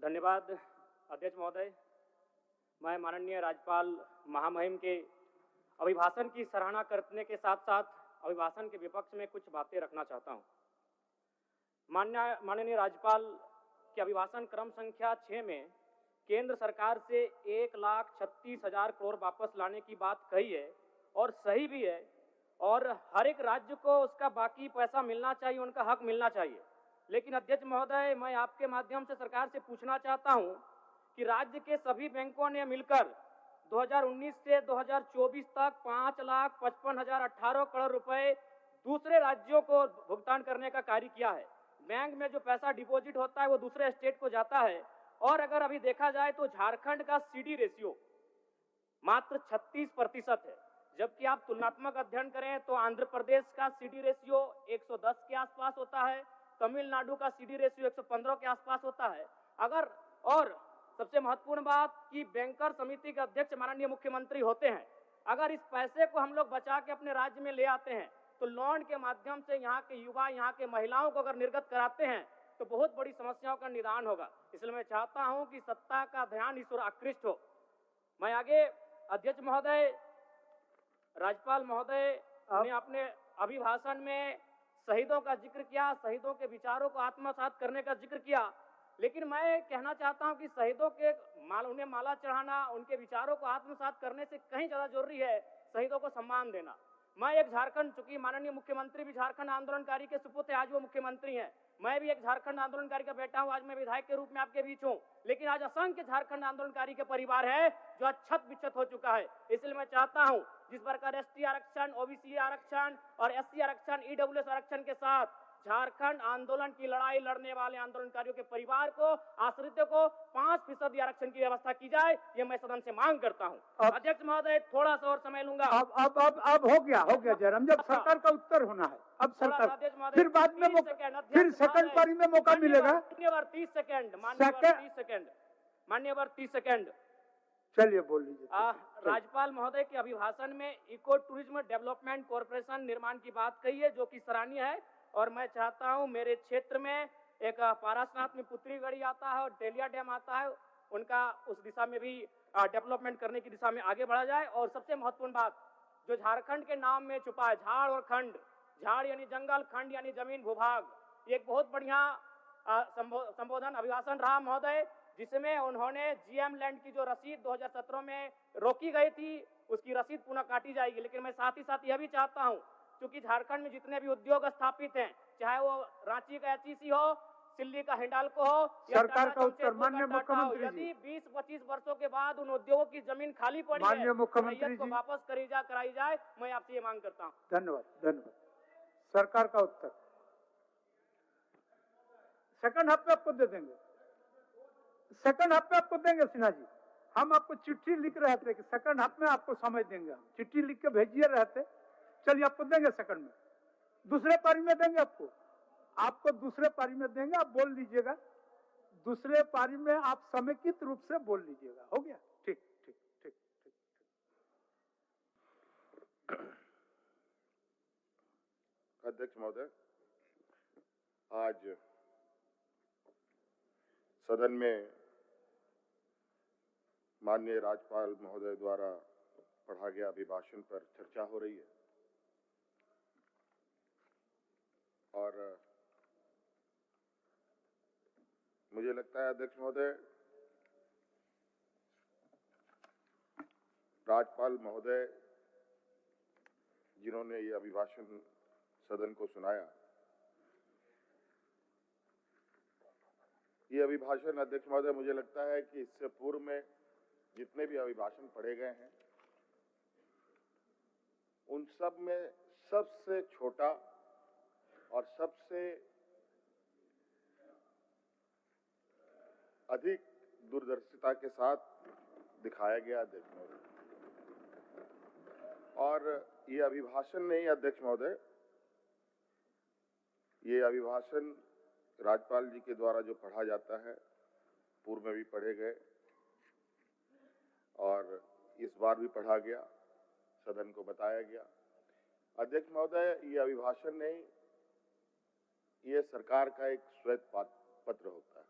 धन्यवाद अध्यक्ष महोदय। मैं माननीय राज्यपाल महामहिम के अभिभाषण की सराहना करने के साथ साथ अभिभाषण के विपक्ष में कुछ बातें रखना चाहता हूं। माननीय राज्यपाल के अभिभाषण क्रम संख्या 6 में केंद्र सरकार से 1,36,000 करोड़ वापस लाने की बात कही है और सही भी है, और हर एक राज्य को उसका बाकी पैसा मिलना चाहिए, उनका हक मिलना चाहिए। लेकिन अध्यक्ष महोदय, मैं आपके माध्यम से सरकार से पूछना चाहता हूं कि राज्य के सभी बैंकों ने मिलकर 2019 से 2024 तक 5,55,018 करोड़ रुपए दूसरे राज्यों को भुगतान करने का कार्य किया है। बैंक में जो पैसा डिपॉजिट होता है वो दूसरे स्टेट को जाता है, और अगर अभी देखा जाए तो झारखंड का सीडी रेशियो मात्र 36% है, जबकि आप तुलनात्मक अध्ययन करें तो आंध्र प्रदेश का सीडी रेशियो 110 के आसपास होता है, तमिलनाडु का सीडी रेशियो 115 के आसपास होता है। और सबसे महत्वपूर्ण बात कि बैंकर समिति के अध्यक्ष माननीय मुख्यमंत्री होते हैं। अगर इस पैसे को हम लोग बचा के अपने राज्य में ले आते हैं तो लोन के माध्यम से यहाँ के युवा, यहाँ के महिलाओं को अगर निर्गत कराते हैं तो बहुत बड़ी समस्याओं का निदान होगा। इसलिए मैं चाहता हूं कि सत्ता का ध्यान इस ओर आकृष्ट हो। मैं आगे अध्यक्ष महोदय, राज्यपाल महोदय ने अपने अभिभाषण में शहीदों का जिक्र किया, शहीदों के विचारों को आत्मसात करने का जिक्र किया, लेकिन मैं कहना चाहता हूं कि शहीदों के उन्हें माला चढ़ाना, उनके विचारों को आत्मसात करने से कहीं ज्यादा जरूरी है शहीदों को सम्मान देना। मैं एक झारखंड, चूंकि माननीय मुख्यमंत्री भी झारखंड आंदोलनकारी के सुपुत्र आज वो मुख्यमंत्री हैं, मैं भी एक झारखंड आंदोलनकारी का बेटा हूं, आज मैं विधायक के रूप में आपके बीच हूं, लेकिन आज असंख्य झारखंड आंदोलनकारी के परिवार है जो आज छत बिछत हो चुका है। इसलिए मैं चाहता हूं जिस प्रकार एसटी आरक्षण, ओबीसी आरक्षण और एससी आरक्षण, ईडब्ल्यूएस आरक्षण के साथ झारखंड आंदोलन की लड़ाई लड़ने वाले आंदोलनकारियों के परिवार को, आश्रितों को 5% आरक्षण की व्यवस्था की जाए, ये मैं सदन से मांग करता हूं। अध्यक्ष महोदय, थोड़ा सा और समय लूंगा। अब हो गया जयराम, जब सरकार का उत्तर होना है, अब सरकार, फिर बाद में फिर सेकंड पारी में मौका मिलेगा। मान्यवर 30 सेकंड, मान्यवर 30 सेकंड। चलिए बोल लीजिए। राज्यपाल महोदय के अभिभाषण में इको टूरिज्म डेवलपमेंट कॉर्पोरेशन निर्माण की बात कही है, जो कि सराहनीय है, और मैं चाहता हूं मेरे क्षेत्र में एक पारासनाथ में पुत्री गढ़ी आता है और डेलिया डैम आता है, उनका उस दिशा में भी डेवलपमेंट करने की दिशा में आगे बढ़ा जाए। और सबसे महत्वपूर्ण बात जो झारखंड के नाम में छुपा है, झाड़ और खंड, झाड़ यानी जंगल, खंड यानी जमीन भूभाग, ये एक बहुत बढ़िया संबोधन अभिभाषण रहा महोदय, जिसमें उन्होंने जीएम लैंड की जो रसीद 2017 में रोकी गई थी उसकी रसीद पुनः काटी जाएगी। लेकिन मैं साथ ही साथ यह भी चाहता हूं, क्योंकि झारखंड में जितने भी उद्योग स्थापित हैं, चाहे वो रांची का एचईसी हो, सिल्ली का हिंडाल्को हो, सरकार का उत्तर माननीय मुख्यमंत्री जी, यदि 20-25 वर्षों के बाद उन उद्योगों की जमीन खाली पड़ी है, माननीय मुख्यमंत्री को वापस कराई जाए, मैं आपसे ये मांग करता हूँ। धन्यवाद। सरकार का उत्तर सेकंड हाफ में आपको दे देंगे, सेकंड हाफ में आपको देंगे। सिन्हा जी, हम आपको चिट्ठी लिख रहे थे कि सेकंड हाफ में आपको समय देंगे, हम चिट्ठी लिख के भेजिए रहते। चलिए आपको देंगे सेकंड में, दूसरे पारी में देंगे आपको दूसरे पारी में देंगे। आप बोल लीजिएगा, दूसरे पारी में आप समेकित रूप से बोल लीजिएगा। हो गया? ठीक। अध्यक्ष महोदय, आज सदन में माननीय राज्यपाल महोदय द्वारा पढ़ा गया अभिभाषण पर चर्चा हो रही है, और मुझे लगता है अध्यक्ष महोदय, राज्यपाल महोदय जिन्होंने ये अभिभाषण सदन को सुनाया, ये अभिभाषण अध्यक्ष महोदय मुझे लगता है कि इससे पूर्व में जितने भी अभिभाषण पढ़े गए हैं उन सब में सबसे छोटा और सबसे अधिक दूरदर्शिता के साथ दिखाया गया अध्यक्ष महोदय। और ये अभिभाषण नहीं अध्यक्ष महोदय, ये अभिभाषण राज्यपाल जी के द्वारा जो पढ़ा जाता है, पूर्व में भी पढ़े गए और इस बार भी पढ़ा गया, सदन को बताया गया। अध्यक्ष महोदय, ये अभिभाषण नहीं, ये सरकार का एक श्वेत पत्र होता है।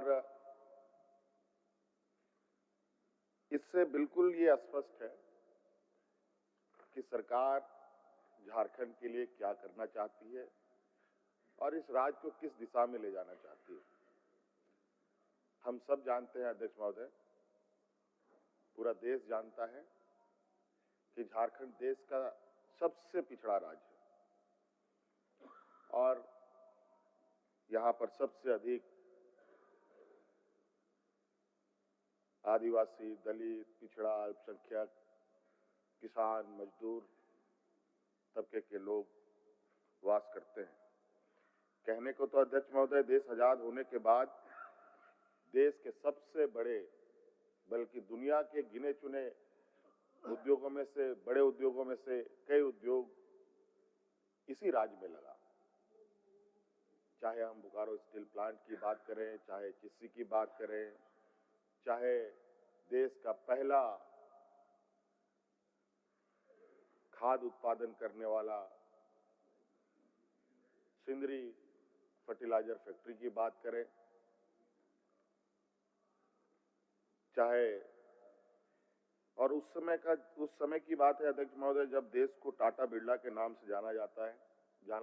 और इससे बिल्कुल ये स्पष्ट है कि सरकार झारखंड के लिए क्या करना चाहती है और इस राज्य को किस दिशा में ले जाना चाहती है। हम सब जानते हैं अध्यक्ष महोदय, पूरा देश जानता है कि झारखंड देश का सबसे पिछड़ा राज्य है और यहाँ पर सबसे अधिक आदिवासी, दलित, पिछड़ा, अल्पसंख्यक, किसान, मजदूर तबके के लोग वास करते हैं। कहने को तो अध्यक्ष महोदय, देश आजाद होने के बाद देश के सबसे बड़े, बल्कि दुनिया के गिने चुने उद्योगों में से, बड़े उद्योगों में से कई उद्योग इसी राज्य में लगा। चाहे हम बोकारो स्टील प्लांट की बात करें, चाहे किसी की बात करें, चाहे देश का पहला खाद उत्पादन करने वाला सिंदरी फर्टिलाइजर फैक्ट्री की बात करें, चाहे और उस समय की बात है अध्यक्ष महोदय, जब देश को टाटा बिरला के नाम से जाना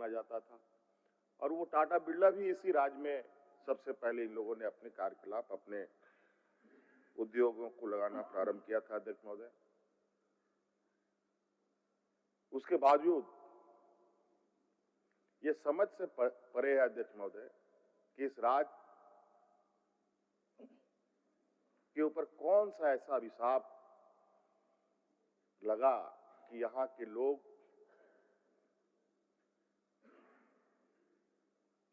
जाता था और वो टाटा बिरला भी इसी राज्य में सबसे पहले इन लोगों ने अपने कार्यकलाप, अपने उद्योगों को लगाना प्रारंभ किया था अध्यक्ष महोदय। उसके बावजूद ये समझ से परे है अध्यक्ष महोदय कि इस राज्य के ऊपर कौन सा ऐसा अभिशाप लगा कि यहाँ के लोग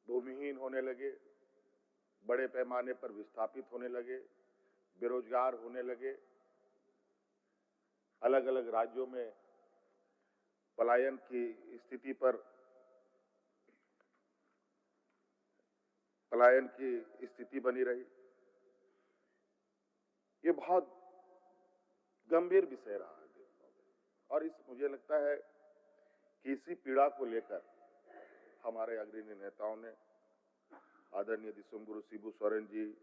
भूमिहीन होने लगे, बड़े पैमाने पर विस्थापित होने लगे, बेरोजगार होने लगे, अलग अलग राज्यों में पलायन की स्थिति बनी रही। ये बहुत गंभीर विषय रहा है और मुझे लगता है कि इसी पीड़ा को लेकर हमारे अग्रणी नेताओं ने, आदरणीय दिसुमगुरु शिबू सोरेन जी,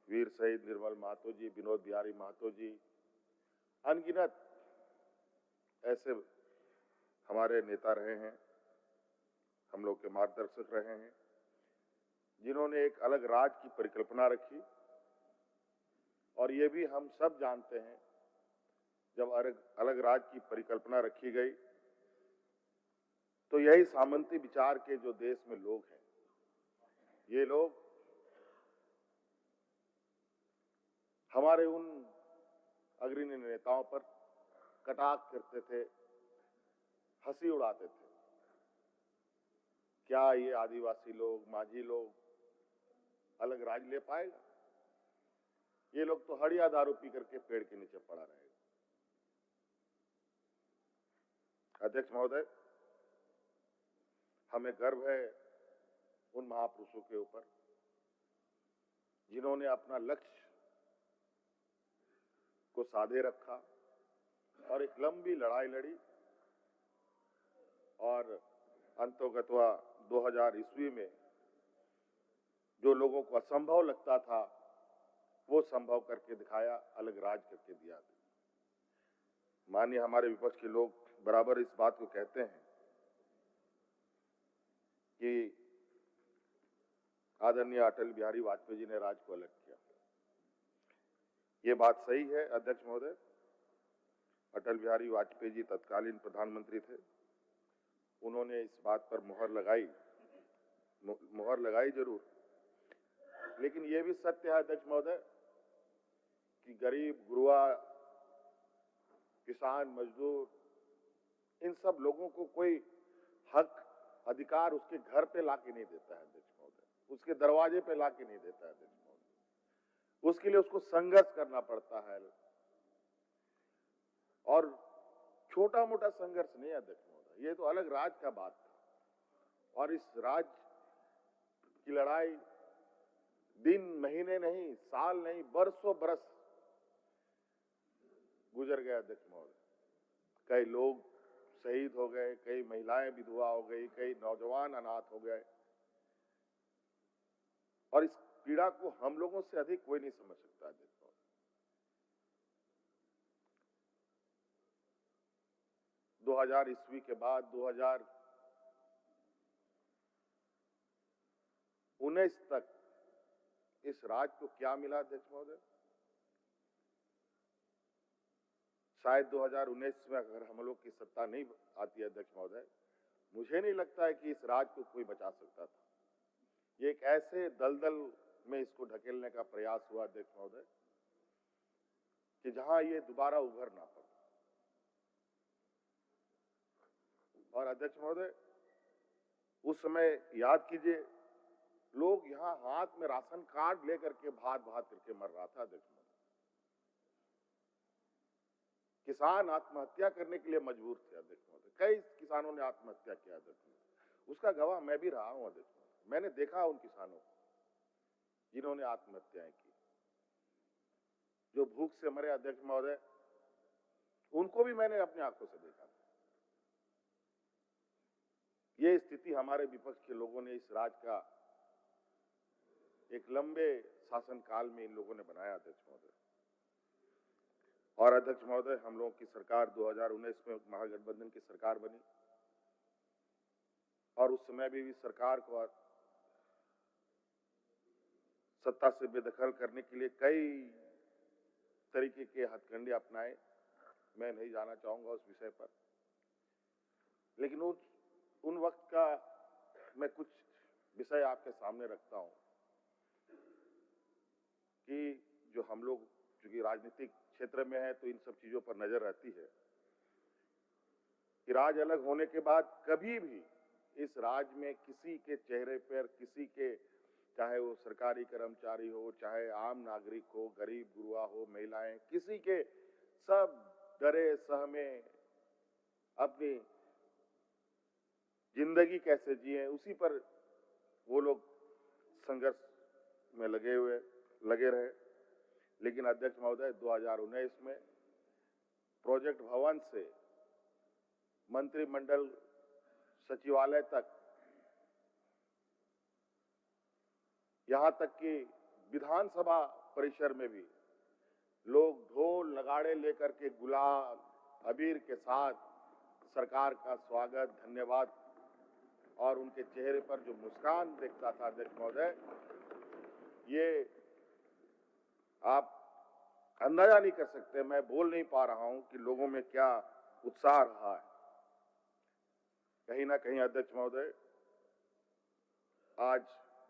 वीर शहीद निर्मल महतो जी, विनोद बिहारी महतो जी, अनगिनत ऐसे हमारे नेता रहे हैं, हम लोग के मार्गदर्शक रहे हैं, जिन्होंने एक अलग राज्य की परिकल्पना रखी। और ये भी हम सब जानते हैं, जब अलग राज्य की परिकल्पना रखी गई तो यही सामंती विचार के जो देश में लोग हैं, ये लोग हमारे उन अग्रणी नेताओं पर कटाक्ष करते थे, हंसी उड़ाते थे। क्या ये आदिवासी लोग, माझी लोग अलग राज ले पाएगा? ये लोग तो हड़िया दारू पी करके पेड़ के नीचे पड़ा रहेगा। अध्यक्ष महोदय, हमें गर्व है उन महापुरुषों के ऊपर जिन्होंने अपना लक्ष्य को साधे रखा और एक लंबी लड़ाई लड़ी और अंतोगत्वा 2000 ईस्वी में जो लोगों को असंभव लगता था वो संभव करके दिखाया, अलग राज करके दिया। माननीय हमारे विपक्ष के लोग बराबर इस बात को कहते हैं कि आदरणीय अटल बिहारी वाजपेयी जी ने राज को अलग किया। ये बात सही है अध्यक्ष महोदय। अटल बिहारी वाजपेयी जी तत्कालीन प्रधानमंत्री थे, उन्होंने इस बात पर मुहर लगाई जरूर, लेकिन ये भी सत्य है अध्यक्ष महोदय कि गरीब, गुरुआ, किसान, मजदूर, इन सब लोगों को कोई हक, अधिकार उसके घर पे लाके नहीं देता है अध्यक्ष महोदय, उसके दरवाजे पे लाके नहीं देता है अध्यक्ष महोदय। उसके लिए उसको संघर्ष करना पड़ता है और छोटा मोटा संघर्ष नहीं अध्यक्ष महोदय, ये तो अलग राज का बात था और इस राज की लड़ाई दिन, महीने नहीं, साल नहीं, बरसों बरस गुजर गए अध्यक्ष महोदय। कई लोग शहीद हो गए, कई महिलाएं विधवा हो गई, कई नौजवान अनाथ हो गए और इस पीड़ा को हम लोगों से अधिक कोई नहीं समझ सकता है। देखो 2000 ईस्वी के बाद 2019 तक इस राज्य को क्या मिला अध्यक्ष महोदय? शायद 2019 में अगर हम लोग की सत्ता नहीं आती अध्यक्ष महोदय, मुझे नहीं लगता है कि इस राज्य को कोई बचा सकता था। ये एक ऐसे दलदल में इसको ढकेलने का प्रयास हुआ अध्यक्ष महोदय कि जहां ये दोबारा उभर ना पाए। और अध्यक्ष महोदय, उस समय याद कीजिए, लोग यहां हाथ में राशन कार्ड लेकर के भात करके मर रहा था अध्यक्ष महोदय। किसान आत्महत्या करने के लिए मजबूर थे अध्यक्ष महोदय। कई किसानों ने आत्महत्या किया अध्यक्ष महोदय। उसका गवाह मैं भी रहा हूं अध्यक्ष महोदय। मैंने देखा उन किसानों को जिन्होंने आत्महत्याएं की, जो भूख से मरे अध्यक्ष महोदय, उनको भी मैंने अपनी आंखों से देखा। ये स्थिति हमारे विपक्ष के लोगों ने इस राज्य का एक लंबे शासनकाल में इन लोगों ने बनाया अध्यक्ष महोदय। और अध्यक्ष महोदय, हम लोगों की सरकार 2019 में महागठबंधन की सरकार बनी और उस समय भी सरकार को सत्ता से बेदखल करने के लिए कई तरीके के हथकंडे अपनाए। मैं नहीं जाना चाहूंगा उस विषय पर, लेकिन उन वक्त का मैं कुछ विषय आपके सामने रखता हूं कि जो हम लोग चूंकि राजनीतिक क्षेत्र में है तो इन सब चीजों पर नजर रहती है कि राज्य अलग होने के बाद कभी भी इस राज्य में किसी के चेहरे पर, किसी के, चाहे वो सरकारी कर्मचारी हो, चाहे आम नागरिक हो, गरीब गुरुआ हो, महिलाएं, किसी के, सब डरे सहमे अपनी जिंदगी कैसे जिए उसी पर वो लोग संघर्ष में लगे रहे। लेकिन अध्यक्ष महोदय, 2019 में प्रोजेक्ट भवन से मंत्रिमंडल सचिवालय तक, यहां तक कि विधानसभा परिसर में भी लोग ढोल नगाड़े लेकर के गुलाल अबीर के साथ सरकार का स्वागत, धन्यवाद और उनके चेहरे पर जो मुस्कान दिखता था अध्यक्ष महोदय, ये आप अंदाजा नहीं कर सकते। मैं बोल नहीं पा रहा हूं कि लोगों में क्या उत्साह रहा है। कहीं ना कहीं अध्यक्ष महोदय, आज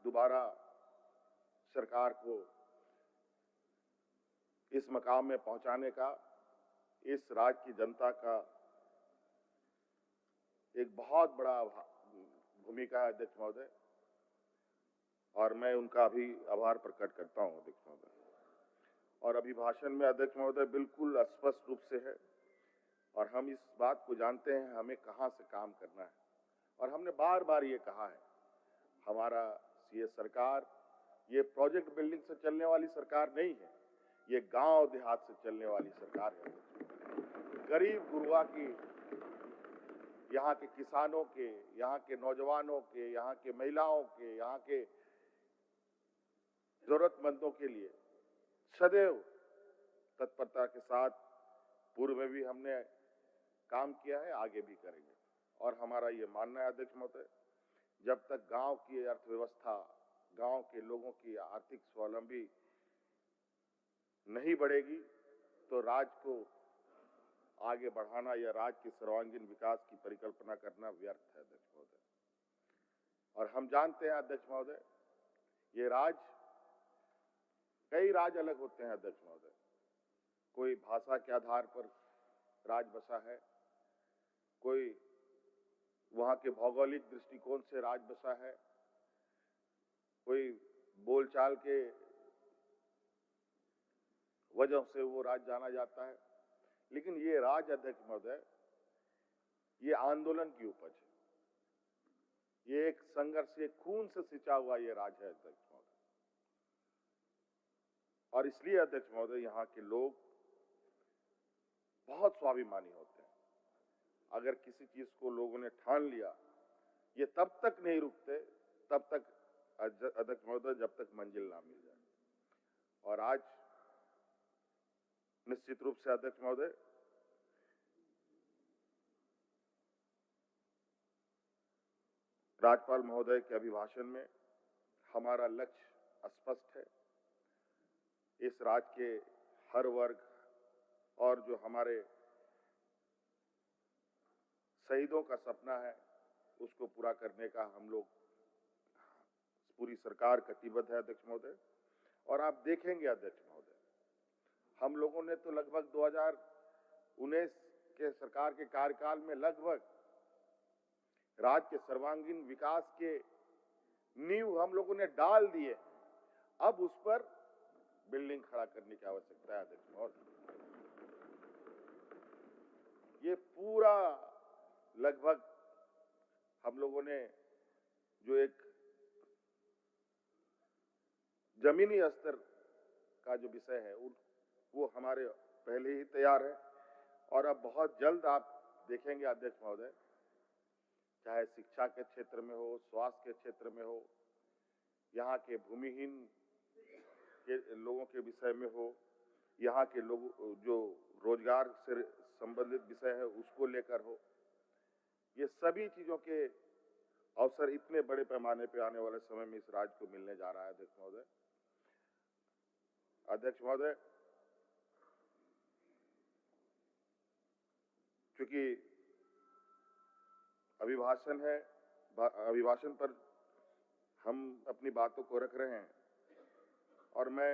दोबारा सरकार को इस मकाम में पहुंचाने का इस राज्य की जनता का एक बहुत बड़ा भूमिका है अध्यक्ष महोदय, और मैं उनका भी आभार प्रकट करता हूं अध्यक्ष महोदय। और अभिभाषण में अध्यक्ष महोदय बिल्कुल स्पष्ट रूप से है, और हम इस बात को जानते हैं हमें कहां से काम करना है। और हमने बार बार ये कहा है, हमारा ये सरकार ये प्रोजेक्ट बिल्डिंग से चलने वाली सरकार नहीं है, ये गांव देहात से चलने वाली सरकार है। गरीब गुरुआ की, यहाँ के किसानों के, यहाँ के नौजवानों के, यहाँ के महिलाओं के, यहाँ के जरूरतमंदों के लिए सदैव तत्परता के साथ पूर्व में भी हमने काम किया है, आगे भी करेंगे। और हमारा ये मानना है अध्यक्ष महोदय, जब तक गांव की अर्थव्यवस्था, गांव के लोगों की आर्थिक स्वावलंबी नहीं बढ़ेगी तो राज्य को आगे बढ़ाना या राज्य के सर्वांगीण विकास की परिकल्पना करना व्यर्थ है अध्यक्ष महोदय। और हम जानते हैं अध्यक्ष महोदय, ये राज्य, कई राज्य अलग होते हैं अध्यक्ष महोदय। कोई भाषा के आधार पर राज्य बसा है, कोई वहां के भौगोलिक दृष्टिकोण से राज्य बसा है, कोई बोलचाल के वजह से वो राज्य जाना जाता है। लेकिन ये राज्य अध्यक्ष महोदय, ये आंदोलन की उपज है, ये एक संघर्ष, एक खून से सिंचा हुआ ये राज्य है अध्यक्ष महोदय। और इसलिए अध्यक्ष महोदय, यहाँ के लोग बहुत स्वाभिमानी होते हैं। अगर किसी चीज को लोगों ने ठान लिया, ये तब तक नहीं रुकते, तब तक अध्यक्ष महोदय, जब तक मंजिल ना मिल जाए। और आज निश्चित रूप से अध्यक्ष महोदय, राज्यपाल महोदय के अभिभाषण में हमारा लक्ष्य स्पष्ट है। इस राज्य के हर वर्ग और जो हमारे शहीदों का सपना है उसको पूरा करने का हम लोग पूरी सरकार कटिबद्ध है अध्यक्ष महोदय। और आप देखेंगे अध्यक्ष महोदय, हम लोगों ने तो लगभग 2019 के सरकार के कार्यकाल में लगभग राज्य के सर्वांगीण विकास के नींव हम लोगों ने डाल दिए। अब उस पर बिल्डिंग खड़ा करने की आवश्यकता है अध्यक्ष महोदय। ये पूरा लगभग हम लोगों ने जो एक जमीनी स्तर का जो विषय है वो हमारे पहले ही तैयार है। और अब बहुत जल्द आप देखेंगे अध्यक्ष महोदय, चाहे शिक्षा के क्षेत्र में हो, स्वास्थ्य के क्षेत्र में हो, यहाँ के भूमिहीन के लोगों के विषय में हो, यहाँ के लोग जो रोजगार से संबंधित विषय है उसको लेकर हो, ये सभी चीजों के अवसर इतने बड़े पैमाने पे आने वाले समय में इस राज्य को मिलने जा रहा है अध्यक्ष महोदय। अध्यक्ष महोदय, क्योंकि अभिभाषण है, अभिभाषण पर हम अपनी बातों को रख रहे हैं और मैं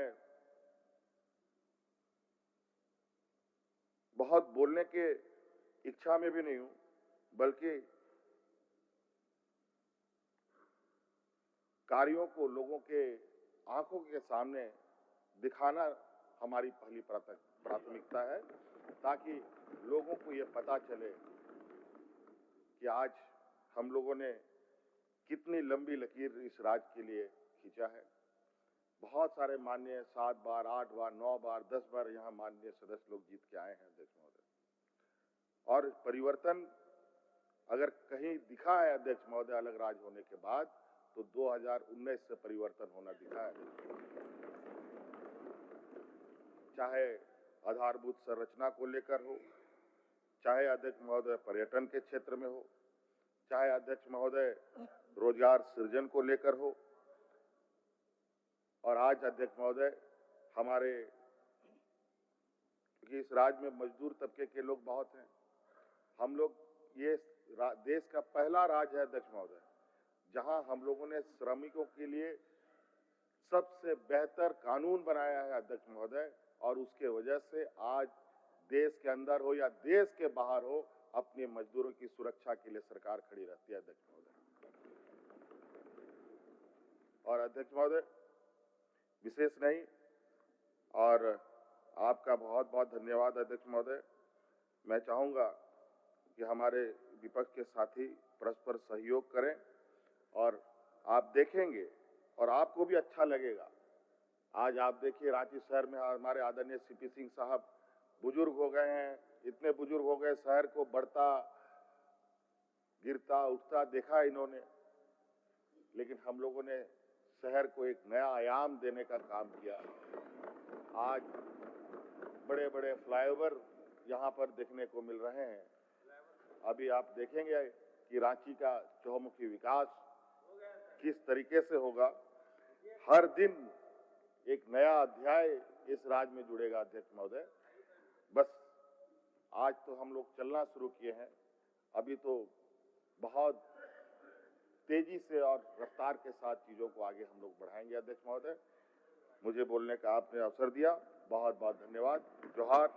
बहुत बोलने के इच्छा में भी नहीं हूं, बल्कि कार्यों को लोगों के आंखों के सामने दिखाना हमारी पहली प्राथमिकता है, ताकि लोगों को ये पता चले कि आज हम लोगों ने कितनी लंबी लकीर इस राज्य के लिए खींचा है। बहुत सारे माननीय 7 बार, 8 बार, 9 बार, 10 बार यहाँ माननीय सदस्य लोग जीत के आए हैं अध्यक्ष महोदय। और परिवर्तन अगर कहीं दिखा है अध्यक्ष महोदय अलग राज्य होने के बाद, तो 2019 से परिवर्तन होना दिखा है। चाहे आधारभूत संरचना को लेकर हो, चाहे अध्यक्ष महोदय पर्यटन के क्षेत्र में हो, चाहे अध्यक्ष महोदय रोजगार सृजन को लेकर हो, और आज अध्यक्ष महोदय हमारे, क्योंकि इस राज्य में मजदूर तबके के लोग बहुत हैं, हम लोग ये देश का पहला राज्य है अध्यक्ष महोदय जहां हम लोगों ने श्रमिकों के लिए सबसे बेहतर कानून बनाया है अध्यक्ष महोदय। और उसके वजह से आज देश के अंदर हो या देश के बाहर हो, अपने मजदूरों की सुरक्षा के लिए सरकार खड़ी रहती है अध्यक्ष महोदय। और अध्यक्ष महोदय विशेष नहीं, और आपका बहुत बहुत धन्यवाद अध्यक्ष महोदय। मैं चाहूंगा कि हमारे विपक्ष के साथी परस्पर सहयोग करें और आप देखेंगे और आपको भी अच्छा लगेगा। आज आप देखिए रांची शहर में हमारे आदरणीय सीपी सिंह साहब बुजुर्ग हो गए हैं, इतने बुजुर्ग हो गए, शहर को बढ़ता गिरता उठता देखा इन्होंने, लेकिन हम लोगों ने शहर को एक नया आयाम देने का काम किया। आज बड़े बड़े फ्लाईओवर यहाँ पर देखने को मिल रहे हैं। अभी आप देखेंगे कि रांची का चहुमुखी विकास किस तरीके से होगा। हर दिन एक नया अध्याय इस राज्य में जुड़ेगा अध्यक्ष महोदय। बस आज तो हम लोग चलना शुरू किए हैं, अभी तो बहुत तेजी से और रफ्तार के साथ चीजों को आगे हम लोग बढ़ाएंगे अध्यक्ष महोदय। मुझे बोलने का आपने अवसर दिया, बहुत बहुत धन्यवाद। जोहार।